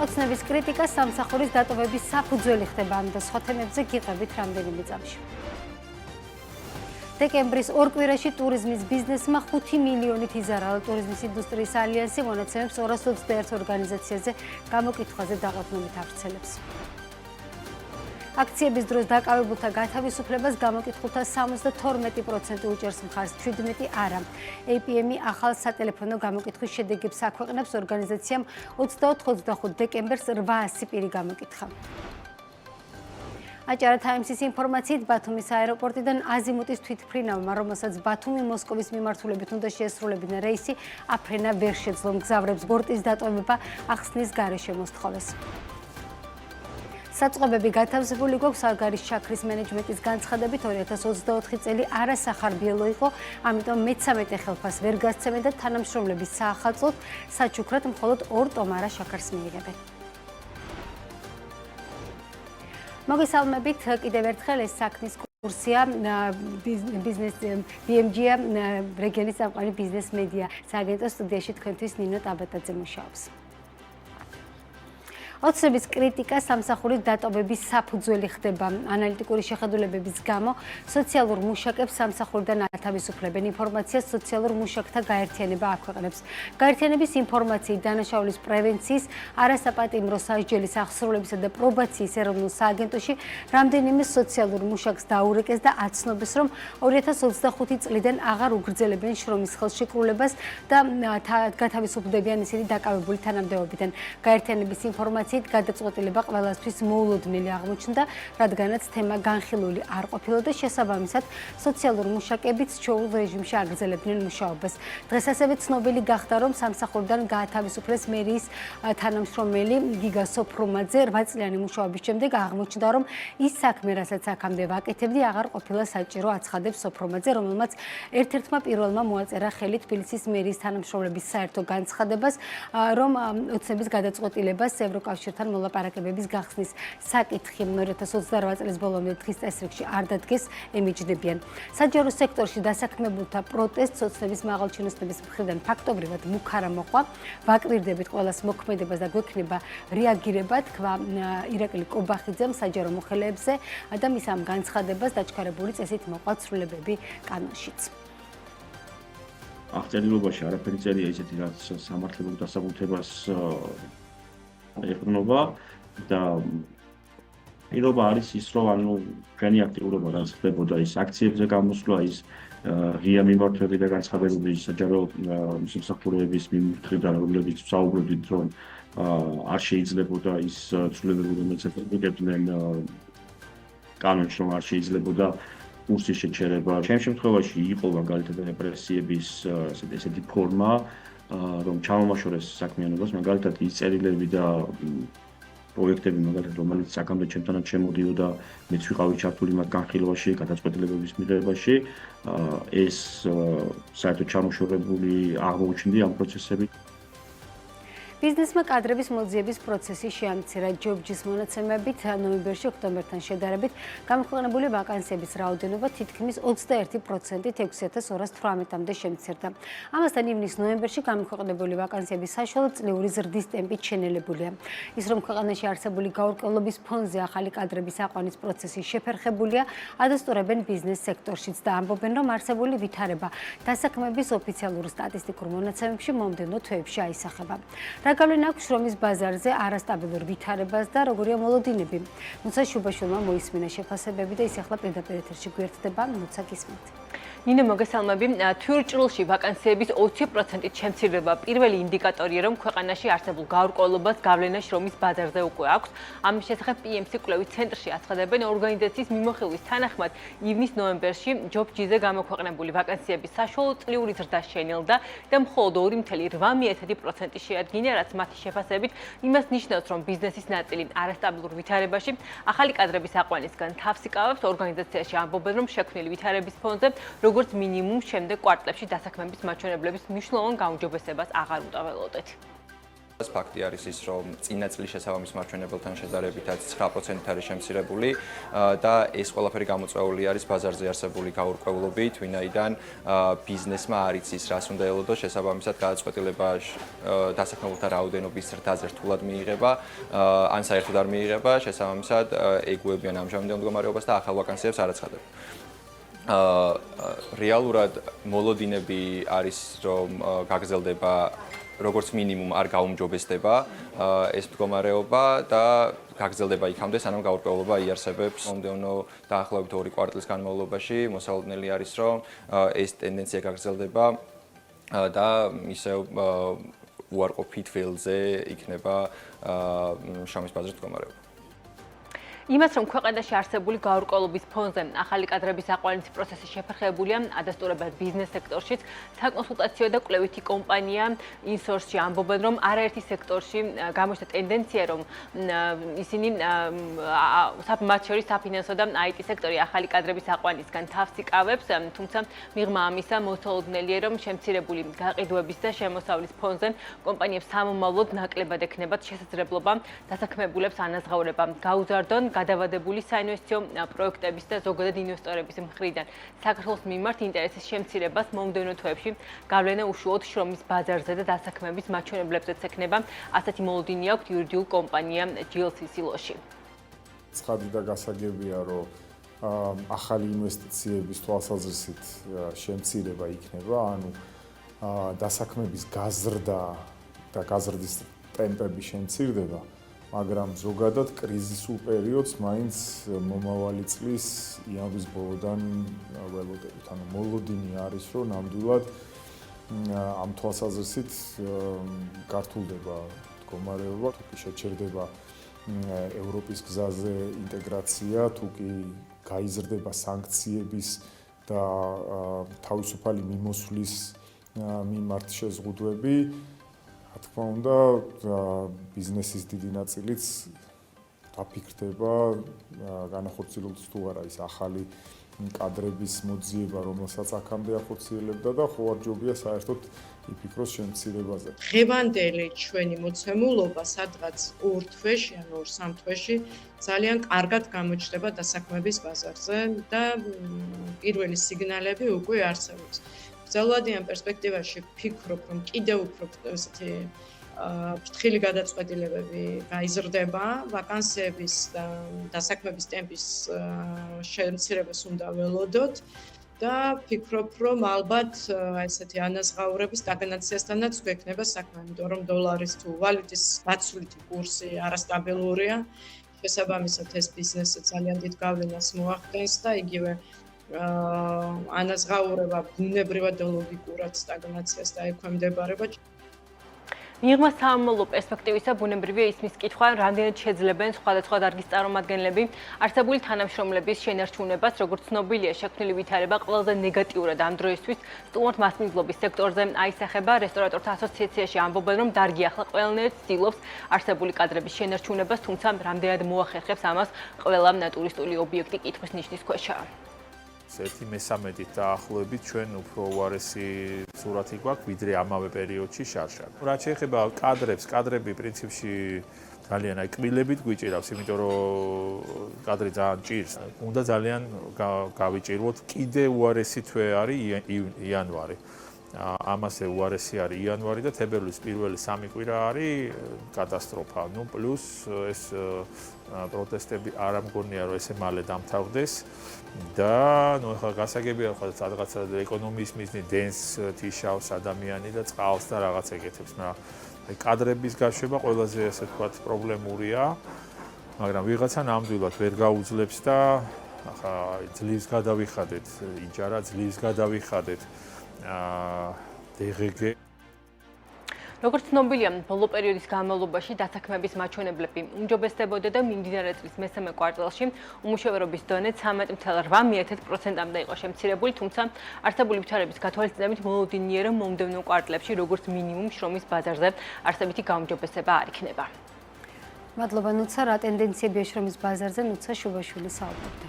ოცნების კრიტიკა სამსახურის დატოვების საფუძველი ხდება და სხვა თემებზე გიყევით რამდენიმე წამში. დეკემბრის ორ კვირაში ტურიზმის ბიზნესმა 5 მილიონით იზარალა. ტურიზმის ინდუსტრიის ალიანსი მონაცემებს 221 ორგანიზაციაზე გამოკითხვაზე დაყრდნობით ავრცელებს. აქციების დროს დაკავებულთა გათავისუფლებას გამოკითხულთა 72% უჭერს მხარს, 17% არა. APM-ი ახალ სატელეფონო გამოკითხვის შედეგებს აქვეყნებს. ორგანიზაციამ 24-25 დეკემბერს 800 პირი გამოკითხა. აჭარა თაიმსის ინფორმაციით, ბათუმის აეროპორტიდან აზიმუტის თვითმფრინავმა, რომელსაც ბათუმი მოსკოვის მიმართულებით უნდა შეესრულებინა რეისი, აფრენა ვერ შეძლო. მგზავრებს ბორტის დატოვება ახსნის გარეშე მოსთხოვეს. საწყობები გათავისუფლებული გვაქვს საგარის ჩაქრის მენეჯმენტის განცხადებით 2024 წელი არასახარბიელო იყო, ამიტომ მე-13 ხელფას ვერ გასცემენ და თანამშრომლების საახალწლოდ საჩუქრად მხოლოდ 2 ტომარა შაქარს მიიღებენ. მოგესალმებით, კიდევ ერთხელ ეს საქმის კურსია ბიზნეს BMG-ა რეგიონის წამყვანი ბიზნეს მედია სააგენტოს სტუდიაში თქვენთვის ნინო ტაბატაძე მუშაობს. ოცნების კრიტიკა სამსახურის დატოვების საფუძველი ხდება. ანალიტიკური შეხედულებების გამო სოციალურ მუშაკებს სამსახურიდან ათავისუფლებენ. ინფორმაციას სოციალურ მუშაკთა გაერთიანება აქვეყნებს. გაერთიანების ინფორმაციით დანაშაულის პრევენციის, არასაპატიმრო სასჯელის აღსრულებისა და პრობაციის ეროვნულ სააგენტოში რამდენიმე სოციალურ მუშაკს დაურეკეს და აცნობს, რომ 2025 წლიდან აღარ უგრძელებენ შრომის ხელშეკრულებას და გათავისუფლდებიან ისინი დაკავებული თანამდებობიდან. გაერთიანების ინფორმაცია გადაწყვეტილება ყველასთვის მოულოდნელი აღმოჩნდა, რადგანაც თემა განხილული არ ყოფილა და შესაბამისად სოციალურ მუშაკებიც ჩაულ რეჟიმში აგრძელებდნენ მუშაობას. დღეს ასევე ცნობილი გახდა, რომ სამსახურიდან გაათავისუფლეს მერიის თანამშრომელი გიგა სოფრომაძე 8 წლიანი მუშაობის შემდეგ აღმოჩნდა, რომ ის საქმე, რასაც აქამდე ვაკეთებდი, აღარ ყოფილა საჭირო, აცხადებს სოფრომაძე, რომელმაც ერთ-ერთმა პირველმა მოაწერა ხელი თბილისის მერიის თანამშრომლების საერთო განცხადებას, რომ ოცნების გადაწყვეტილებას ევროკავშირთან მოლაპარაკებების გახსნის საკითხი 2028 წლის ბოლომდე დღის წესრიგში არ დადგეს, ემიჯნებიან. საჯარო სექტორში დასაქმებულთა პროტესტს ოცნების მაღალჩინოსნების მხრიდან ფაქტობრივად მუქარა მოყვა. ვაკვირდებით ყველას მოქმედებას და გვექნება რეაგირება, თქვა ირაკლი კობახიძემ საჯარო მოხელეებზე და მის ამ განცხადებას დაჩქარებული წესით მოყვა ცვლილებები კანონშიც. აღწერილობაში არაფერი წერია ისეთი, რაც სამართლებრივ დასაბუთებას ეყრდნობა და პირობა არის ის, რომ ჩვენი აქტიურობა რაც ხდებოდა ის აქციებზე გამოსვლა, ის ღია მიმართვები და განცხადებები საჯარო სამსახურეების მიმართვიდან, რომლებიც ვსაუბრობდით, რომ არ შეიძლებოდა ის ცვლილებები, რომელიც ეკებდნენ კანონში, რომ არ შეიძლებოდა კურსის შეჩერება. ჩემ შემთხვევაში იყო მაგალითად რეპრესიების ესეთი ფორმა, რომ ჩამომაშორეს საქმიანობას, მაგალითად ის წერილები და პროექტები, მაგალითად რომელიც აქამდე ჩემთანაც შემოდიოდა, მეც ვიყავი ჩართული მათ განხილვაში, გადაწყვეტილებების მიღებაში, ეს საერთოდ ჩამოშორებული აღმოჩნდი ამ პროცესებით. ბიზნესმა კადრების მოძიების პროცესი შეამცირა. ჯობჯის მონაცემებით ნოემბერში ოქტომბერთან შედარებით გამოქვეყნებული ვაკანსიების რაოდენობა თითქმის 21%-ით 6218-მდე შემცირდა. ამასთან ივნის-ნოემბერში გამოქვეყნებული ვაკანსიების საშუალო წლიური ზრდის ტემპით შენელებულია. ის რომ ქვეყანაში არსებული გაურკვევლობის ფონზე ახალი კადრების აყვანის პროცესი შეფერხებულია, ადასტურებენ ბიზნეს სექტორშიც და ამბობენ, რომ არსებული ვითარება დასაქმების ოფიციალურ სტატისტიკურ მონაცემებში მომდევნო თვეებში აისახება. რა გავლენა აქვს შრომის ბაზარზე არასტაბილურ ვითარებას და როგორია მოლოდინები? ნუცა შუბაშვილმა მოისმინა შეფასებები და ის ახლა პირდაპირ ეთერში გვერდდება, ნუცა გისმენთ. ნინო, მოგესალმები. თვირჭრულში ვაკანსიების 20%-ით შემცირება პირველი ინდიკატორია, რომ ქვეყანაში არსებულ გაურკვევლობას გავლენა შრომის ბაზარზე უკვე აქვს. ამის შესახებ PMC კვლევის ცენტრში აცხადებენ ორგანიზაციის მიმოხილვის თანახმად ივნის-ნოემბერში ჯობჯიზე გამოქვეყნებული ვაკანსიების საშუალო წლიური ზრდა შენელდა და მხოლოდ 2.8% შეადგინა, რაც მათი შეფასებით იმას ნიშნავს, რომ ბიზნესის ნაწილი არასტაბილურ ვითარებაში ახალი კადრების აყვანისგან თავს იკავებს. ორგანიზაციაში ამბობენ, რომ შექმნილი ვითარების ფონზე როგორც მინიმუმ შემდეგ კვარტლებში დასაქმების მაჩვენებლების მნიშვნელოვან გაუმჯობესებას აღარ უტაველოდეთ. ფაქტი არის ის, რომ წინა წლის შესაბამის მარჩვენებელთან შედარებითაც 9% არის შემცირებული და ეს ყველაფერი გამოწვეული არის ბაზარზე არსებული გაურკვევლობით, ვინაიდან ბიზნესმა არ იცის, რას უნდა ელოდოს, შესაბამისად გადაწყვეტილება დასაქმებულთა რაოდენობის ზრდაზე რთულად მიიღება, ან საერთოდ არ მიიღება, შესაბამისად ეგუებიან ამჟამინდელ მდგომარეობას და ახალ ვაკანსიებს არ აცხადებენ. რეალურად მოლოდინები არის, რომ გაგრძელდება როგორც მინიმუმ არ გაუმჯობესდება ეს მდგომარეობა და გაგრძელდება იქამდე, სანამ გაურკვევლობა იარსებებს. მომდევნო დაახლოებით 2 კვარტლის განმავლობაში მოსალოდნელი არის, რომ ეს ტენდენცია გაგრძელდება და ისევ უარყოფით ველზე იქნება შრომის ბაზრის მდგომარეობა. იმას, რომ ქვეყანაში არსებული გაურკვევლობის ფონზე ახალი კადრების აყვანების პროცესი შეფერხებულია, ადასტურებენ ბიზნეს სექტორშიც. საკონსულტაციო და კვლევითი კომპანია ინსორსში ამბობენ, რომ არაერთი სექტორში გამოჩნდა ტენდენცია, რომ ისინი მათ შორის საფინანსო და IT სექტორი ახალი კადრების აყვანისგან თავს იკავებს, თუმცა მიღმა ამისა მოსალოდნელია, რომ შემცირებული გაყიდვების და შემოსავლის ფონზე კომპანიებს სამომავლოდ ნაკლებად ექნებათ შესაძლებლობა დასაქმებულებს ანაზღაურება გაუზარდონ გადავადებული საინვესტიციო პროექტების და ზოგადად ინვესტორების მხრიდან საქართველოს მიმართ ინტერესის შემცირებას მომდევნო თვეებში გავლენა უშუალოდ შრომის ბაზარზე და დასაქმების მაჩვენებლებზეც ექნება. ასეთი მოლოდინი აქვთ იურიდიულ კომპანია GLCC-ში. ცხადი და გასაგებია, რომ ახალი ინვესტიციების თვალსაზრისით შემცირება იქნება, ანუ დასაქმების გაზრდა და გაზრდის ტემპები შემცირდება, მაგრამ ზოგადად კრიზისულ პერიოდს მაინც მომავალი წლის იანვრის ბოლოდან ველოდებით. ანუ მოლოდინი არის, რომ ნამდვილად ამ თვალსაზრისით გართულდება მდგომარეობა, თუ კი შეჩერდება ევროპის გზაზე ინტეგრაცია, თუ კი გაიზრდება სანქციების და თავისუფალი მიმოსვლის მიმართ შეზღუდვები, რა თქმა უნდა, ბიზნესის დიდი ნაწილიც დაფიქრდება, განახორციელოს თუ არა ის ახალი კადრების მოძიება, რომელსაც აქამდე ახორციელებდა და ხო არ ჯობია საერთოდ იფიქროს შემცირებაზე. დღევანდელი ჩვენი მოცემულობა სადღაც 2 თვეში, ან 2-3 თვეში ძალიან კარგად გამოჩნდება დასაქმების ბაზარზე და პირველი სიგნალები უკვე არსებობს. გრძელვადიან პერსპექტივაში ვფიქრობ, რომ კიდევ უფრო ესეთი ფრთხილი გადაწყვეტილებები გაიზრდება, ვაკანსიების და დასაქმების ტემპის შემცირებას უნდა ველოდოთ და ვფიქრობ, რომ ალბათ ესეთი ანაზღაურების სტაგნაციასთანაც გვექნება საქმე, იმიტომ რომ დოლარის თუ ვალუტის გაცვლითი კურსი არასტაბილურია, შესაბამისად ეს ბიზნესზე ძალიან დიდ გავლენას მოახდენს და იგივე ანაზღაურება ბუნებრივად და ლოგიკურად სტაგნაციას დაექვემდებარება. მიღმა სამომავლო პერსპექტივისა ბუნებრივია ისმის კითხვა, რამდენად შეძლებენ სხვადასხვა დარგის წარმომადგენლები არსებული თანამშრომლების შენარჩუნებას, როგორც ცნობილია, შექმნილი ვითარება ყველაზე ნეგატიურად ამ დროისთვის სტუმართ მასმედიების სექტორზე აისახება. რესტორატორთა ასოციაციაში ამბობენ, რომ დარგი ახლა ყველანაირად ცდილობს არსებული კადრების შენარჩუნებას, თუმცა რამდენად მოახერხებს ამას ყველა ტურისტული ობიექტი კითხვის ნიშნის ქვეშაა. 1/13 დაახლოებით ჩვენ უფრო უარესი სურათი გვაქვს, ვიდრე ამავე პერიოდში შარშან. რაც შეეხება კადრებს, კადრები პრინციპში ძალიან კბილებით გვიჭირავს, იმიტომ რომ კადრი ძალიან ჭირს. უნდა ძალიან გავიჭიროთ. კიდე უარესი თვე არის იანვარი. ამასე უარესი არის იანვარი და თებერვლის პირველი 3 კვირა არის კატასტროფა. ნუ პლუს ეს პროტესტები არ ამგონია, რომ ესე მალე დამთავრდეს და ნუ ახლა გასაგებია, ხო სადღაცა ეკონომიის მიზნით დენს თიშავს ადამიანი და წყალს და რაღაც ეკეთებს, მაგრამ აი კადრების გაშვება ყველაზე ასე ვთქვათ პრობლემურია, მაგრამ ვიღაცა ნამდვილად ვერ გაუძლებს და ახლა ძლივს გადავიხადეთ, იჯარა ძლივს გადავიხადეთ. DGG როგორც ცნობილია, ბოლო პერიოდის განმავლობაში დასაქმების მაჩვენებლები უმჯობესდებოდა და მიმდინარე წლის მესამე კვარტალში უმუშევრობის დონე 13.8%-მდე იყო შემცირებული, თუმცა არსებული ვითარების გათვალისწინებით მოლოდინია, რომ მომდევნო კვარტლებში როგორც მინიმუმ შრომის ბაზარზე არსებითი გაუმჯობესება არ იქნება. მადლობა ნუცა, რა ტენდენციებია შრომის ბაზარზე, ნუცა შუბაშვილი საუბრობდა.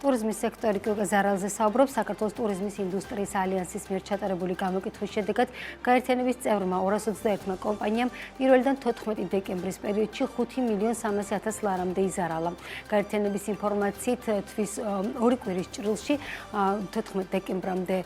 ტურიზმის სექტორი კოკა ზარალზე საუბრობს საქართველოს ტურიზმის ინდუსტრიის ალიანსის მიერ ჩატარებული გამოკითხვის შედეგად გაერთიანების წევრმა 221 კომპანიამ 1-დან 14 დეკემბრის პერიოდში 5.300.000 ლარამდე იზარალა. გაერთიანების ინფორმაციით თვის ორი კვირის ჭრილში 14 დეკემბრამდე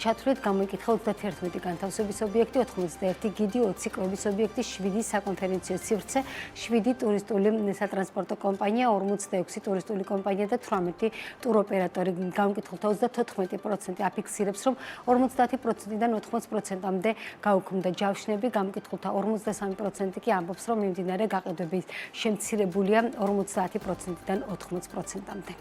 ჩათვლით გამოკითხა 31 განთავსების ობიექტი, 81 გიდი, 20 კვების ობიექტი, 7 საკონფერენციო სივრცე, 7 ტურისტული სატრანსპორტო კომპანია, 46 ტურისტული კომპანია და 18 ტუროპერატორი. გამოკითხულთა 34% აფიქსირებს, რომ 50%-დან 80%-მდე გაუქმდა ჯავშნები, გამოკითხულთა 53% კი ამბობს, რომ მიმდინარე გაყიდვები შემცირებულია 50%-დან 80%-მდე.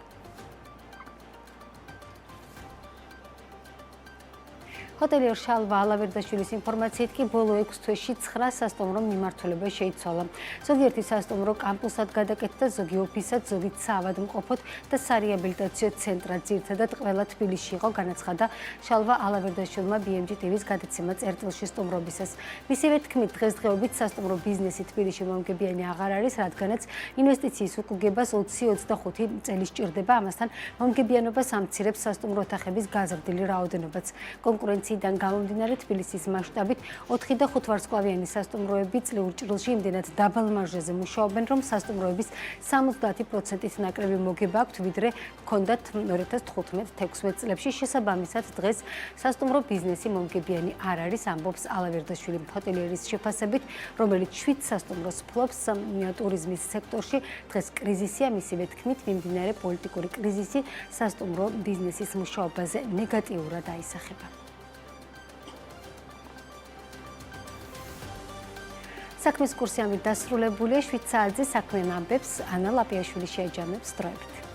ჰოტელიერ შალვა ალავერდაშვილის ინფორმაციით კი ბოლო 6 თვეში 9 სასტუმრო მიმართულება შეიცვალა. ზოგიერთი სასტუმრო კამპუსად გადაკეთდა, ზოგი ოფისად, ზოგი საავადმყოფოდ და სარეაბილიტაციო ცენტრად. ძირითადად ყველა თბილისში იყო, განაცხადა შალვა ალავერდაშვილმა BMG TV-ს გადაცემა წერტილში სტუმრობისას. მისივე თქმით, დღესდღეობით სასტუმრო ბიზნესი თბილისში მომგებიანი აღარ არის, რადგანაც ინვესტიციის უკუგებას 20-25 წელი სჭირდება, ამასთან მომგებიანობას ამცირებს სასტუმრო ოთახების გაზრდილი რაოდენობაც. კონკურენციიდან გამომდინარე თბილისის მასშტაბით 4 და 5 ვარსკვლავიანი სასტუმროები წლიურ ჭრილში იმდენად დაბალ მარჟაზე მუშაობენ, რომ სასტუმროების 70%-ით ნაკლები მოგება აქვთ, ვიდრე ჰქონდათ 2015-16 წლებში. შესაბამისად, დღეს სასტუმრო ბიზნესი მომგებიანი არ არის, ამბობს ალავერდაშვილი. ჰოტელიერის შეფასებით, რომელიც 7 სასტუმროს ფლობს ტურიზმის სექტორში, დღეს კრიზისია, მისივე თქმით, მიმდინარე პოლიტიკური კრიზისი სასტუმრო ბიზნესის მუშაობაზე ნეგატიურად აისახება. საქმის კურსი ამით დასრულებულია. 7 საათზე საქმიან ამბებს ანა ლაპიაშვილი შეეჯამებს დროებით.